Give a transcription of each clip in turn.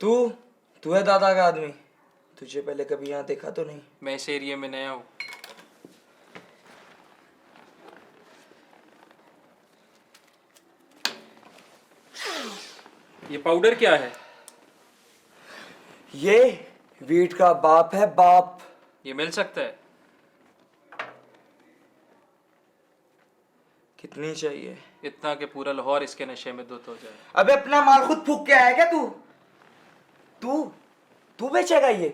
तू तू है दादा का आदमी? तुझे पहले कभी यहाँ देखा तो नहीं? मैं इस एरिया में नया हूँ। ये पाउडर क्या है? ये वीट का बाप है, बाप। ये मिल सकता है? कितनी चाहिए? इतना कि पूरा लाहौर इसके नशे में धुत हो जाए। अबे अपना माल खुद फूक के आया क्या तू? तू तू बेचेगा ये?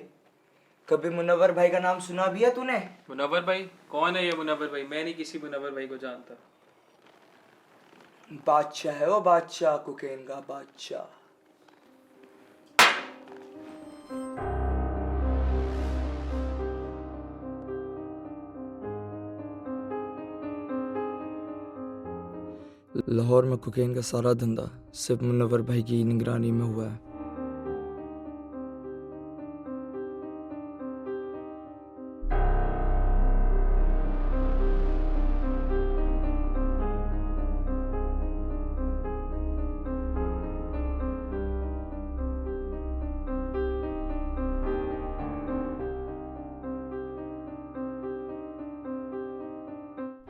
कभी मुनव्वर भाई का नाम सुना भी है तूने? मुनव्वर भाई? कौन है ये मुनव्वर भाई? मैं नहीं किसी मुनव्वर भाई को जानता। बादशाह है वो, बादशाह, कोकेन का बादशाह। लाहौर में कोकेन का सारा धंधा सिर्फ मुनव्वर भाई की निगरानी में हुआ है।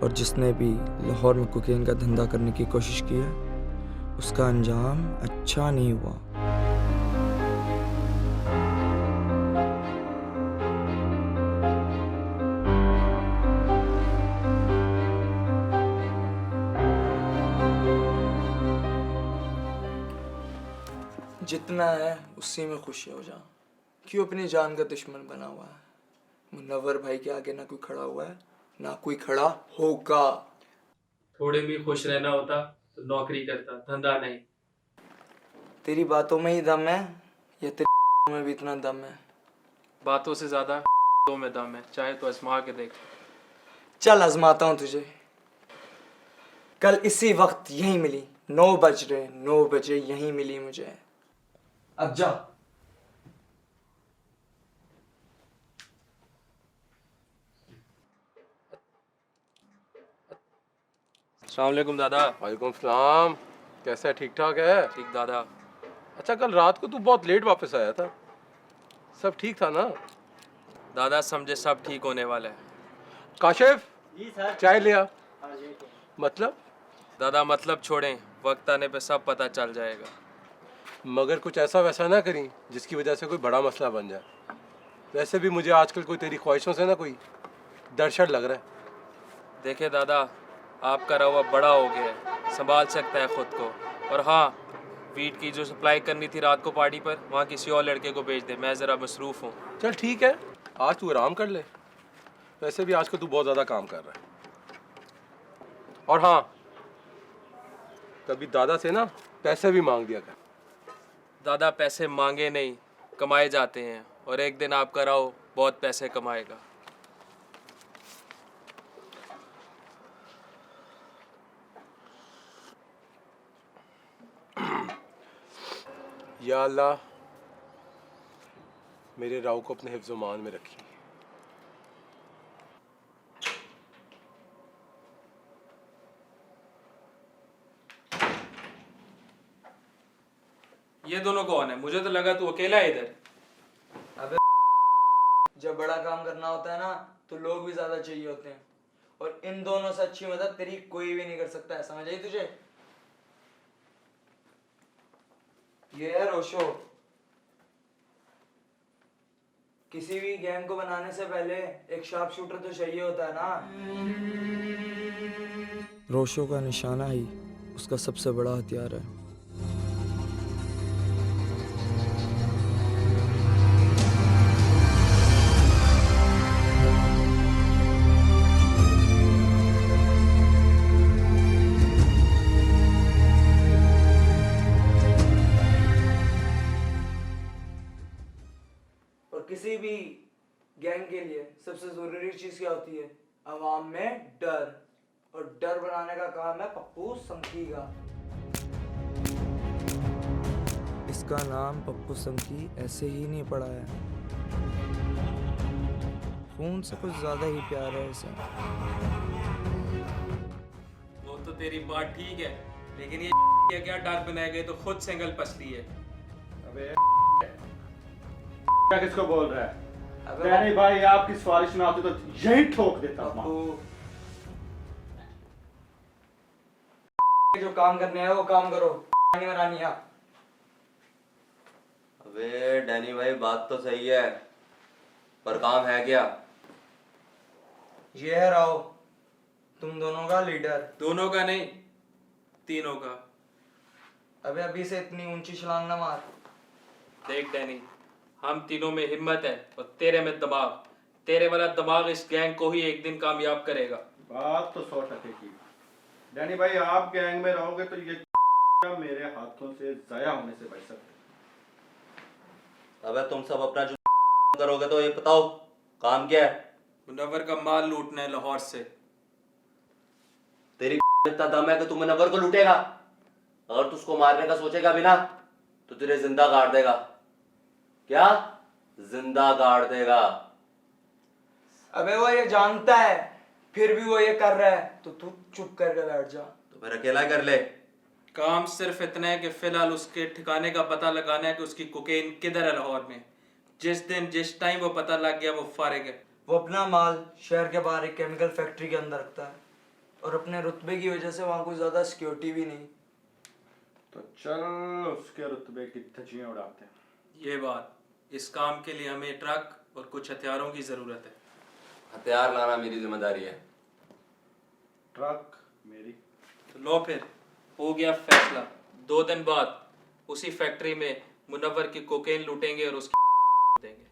और जिसने भी लाहौर में कोकेन का धंधा करने की कोशिश की है, उसका अंजाम अच्छा नहीं हुआ। जितना है उसी में खुश हो जा। क्यों अपनी जान का दुश्मन बना हुआ है? मुनव्वर भाई के आगे ना कोई खड़ा हुआ है, ना कोई खड़ा होगा। थोड़े भी खुश रहना होता तो नौकरी करता, धंधा नहीं। तेरी बातों में ही दम है या तेरे में भी इतना दम है? बातों से ज्यादा तो में दम है, चाहे तो आजमा के देख। चल आजमाता हूँ तुझे। कल इसी वक्त यहीं मिली, 9 बज रहे, 9 बजे यहीं मिली मुझे। अब जा। अस्सलाम वालेकुम दादा। वालेकुम सलाम। कैसा है, ठीक ठाक है? ठीक दादा। अच्छा, कल रात को तू बहुत लेट वापस आया था, सब ठीक था ना? दादा समझे सब ठीक होने वाला है। काशिफ, चाय ले आ। मतलब? दादा मतलब छोड़ें, वक्त आने पे सब पता चल जाएगा। मगर कुछ ऐसा वैसा ना करी जिसकी वजह से कोई बड़ा मसला बन जाए। वैसे भी मुझे आजकल कोई तेरी ख्वाहिशों से ना कोई दर्शर लग रहा है। देखे दादा, आपका रवा बड़ा हो गया है, संभाल सकता है खुद को। और हाँ, वीट की जो सप्लाई करनी थी रात को पार्टी पर, वहाँ किसी और लड़के को भेज दे, मैं ज़रा मसरूफ़ हूँ। चल ठीक है, आज तू आराम कर ले। वैसे भी आजकल तू बहुत ज़्यादा काम कर रहा है। और हाँ, कभी दादा से ना पैसे भी मांग दिया कर। दादा पैसे मांगे नहीं, कमाए जाते हैं, और एक दिन आपका राव बहुत पैसे कमाएगा। या अल्लाह, मेरे राव को अपने हिफ्ज़-ओ-मान में रखी। ये दोनों कौन है? मुझे तो लगा तू अकेला है इधर। अबे जब बड़ा काम करना होता है ना, तो लोग भी ज्यादा चाहिए होते हैं, और इन दोनों से अच्छी मदद तेरी कोई भी नहीं कर सकता है, समझ आई तुझे? ये है रोशो। किसी भी गैंग को बनाने से पहले एक शार्प शूटर तो चाहिए होता है ना। रोशो का निशाना ही उसका सबसे बड़ा हथियार है। किसी भी गैंग के लिए सबसे जरूरी चीज क्या होती है? अवाम में डर, और डर बनाने का काम है पप्पू समकी का। इसका नाम पप्पू समकी ऐसे ही नहीं पड़ा है, खून से कुछ ज्यादा ही प्यार है इसे। वो तो तेरी बात ठीक है, लेकिन ये क्या डर बनाए गए तो खुद सिंगल पसली है। अबे क्या किसको बोल रहा है? अबे डैनी भाई आपकी सिफारिश ना आती तो यही ठोक देता हूँ। बापू, जो काम करने है वो काम करो, रानी में रानी आप। अबे डैनी भाई बात तो सही है, पर काम है क्या? ये है राव, तुम दोनों का लीडर। दोनों का नहीं, तीनों का। अबे अभी से इतनी ऊंची छलांग ना मार। देख डैनी, हम तीनों में हिम्मत है और तेरे में दिमाग। तेरे वाला दिमाग इस गैंग को ही एक दिन कामयाब करेगा। बात तो 100% की। डैनी भाई आप गैंग में रहोगे तो ये मेरे हाथों से जाया होने से बच सकते। अबे तुम सब अपना जो करोगे तो ये बताओ काम क्या है? मुनव्वर का माल लूटना है लाहौर से। तेरी इतना दम है कि तू मुनव्वर को लूटेगा? अगर तू उसको मारने का सोचेगा भी ना तो तुझे जिंदा गाड़ देगा। क्या? जिंदा गाड़ देगा। अबे वो ये जानता है, फिर भी वो ये कर रहा है, तो तू चुप करके बैठ जा। तो फिर अकेला कर ले। काम सिर्फ इतना है कि फिलहाल उसके ठिकाने का पता लगाना है कि उसकी कोकेन किधर है लाहौर में। जिस दिन जिस टाइम वो पता लग गया वो फारिग है। वो अपना माल शहर के बाहर एक केमिकल फैक्ट्री के अंदर रखता है और अपने रुतबे की वजह से वहाँ कोई ज्यादा सिक्योरिटी भी नहीं। तो चल उसके रुतबे की धज्जियां उड़ाते हैं। ये बात, इस काम के लिए हमें ट्रक और कुछ हथियारों की जरूरत है। हथियार लाना मेरी जिम्मेदारी है। ट्रक मेरी। तो लो फिर, हो गया फैसला। 2 दिन बाद उसी फैक्ट्री में मुनव्वर की कोकेन लूटेंगे और उसकी देंगे।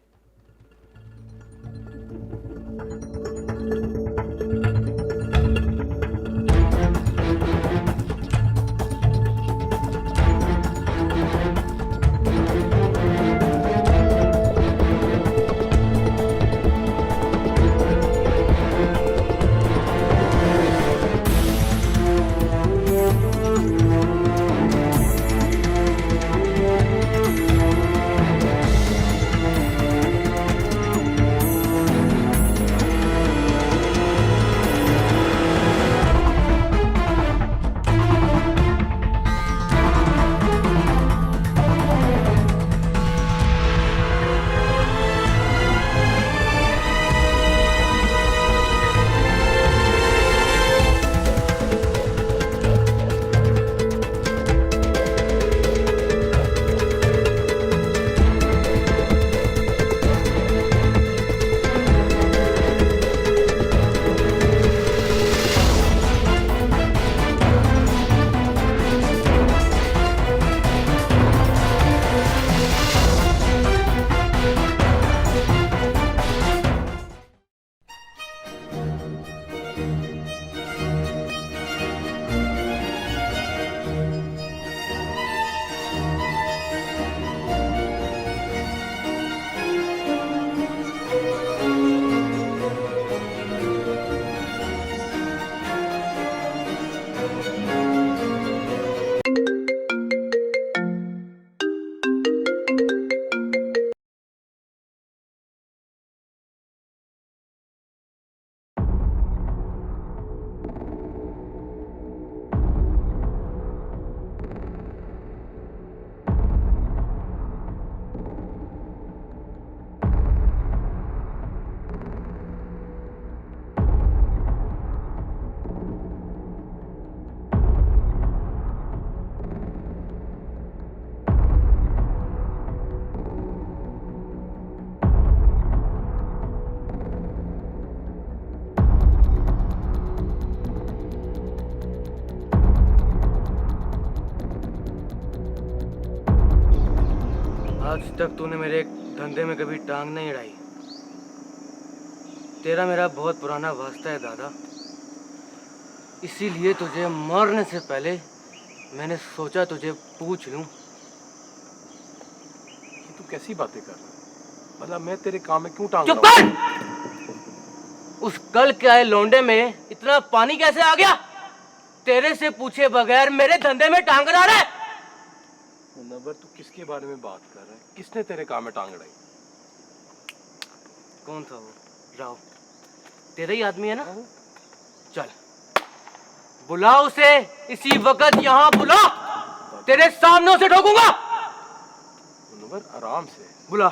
आज तक तूने मेरे एक धंधे में कभी टांग नहीं अड़ाई। तेरा मेरा बहुत पुराना वास्ता है दादा, इसीलिए तुझे मरने से पहले मैंने सोचा तुझे पूछ लूं। ये तू कैसी बातें कर रहा है? भला मैं तेरे काम में क्यों टांग चुप रहा हूं? कर! उस कल के आए लौंडे में इतना पानी कैसे आ गया? तेरे से पूछे बगैर मेरे धंधे में टांग अड़ा रहा है। मुनव्वर तू किसके बारे में बात कर रहा है? किसने तेरे काम में टांग अड़ाई? कौन था वो? राव तेरा ही आदमी है ना? चल बुला उसे, इसी वक्त यहाँ बुला, तेरे सामने उसे ठोकूंगा। मगर आराम से। बुला।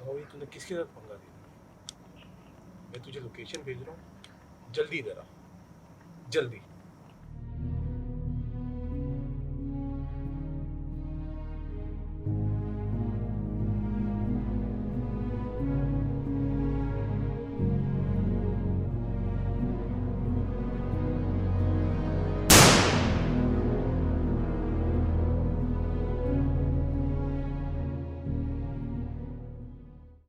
ये तूने किसके साथ पंगा लिया? मैं तुझे लोकेशन भेज रहा हूँ, जल्दी इधर आ, जल्दी।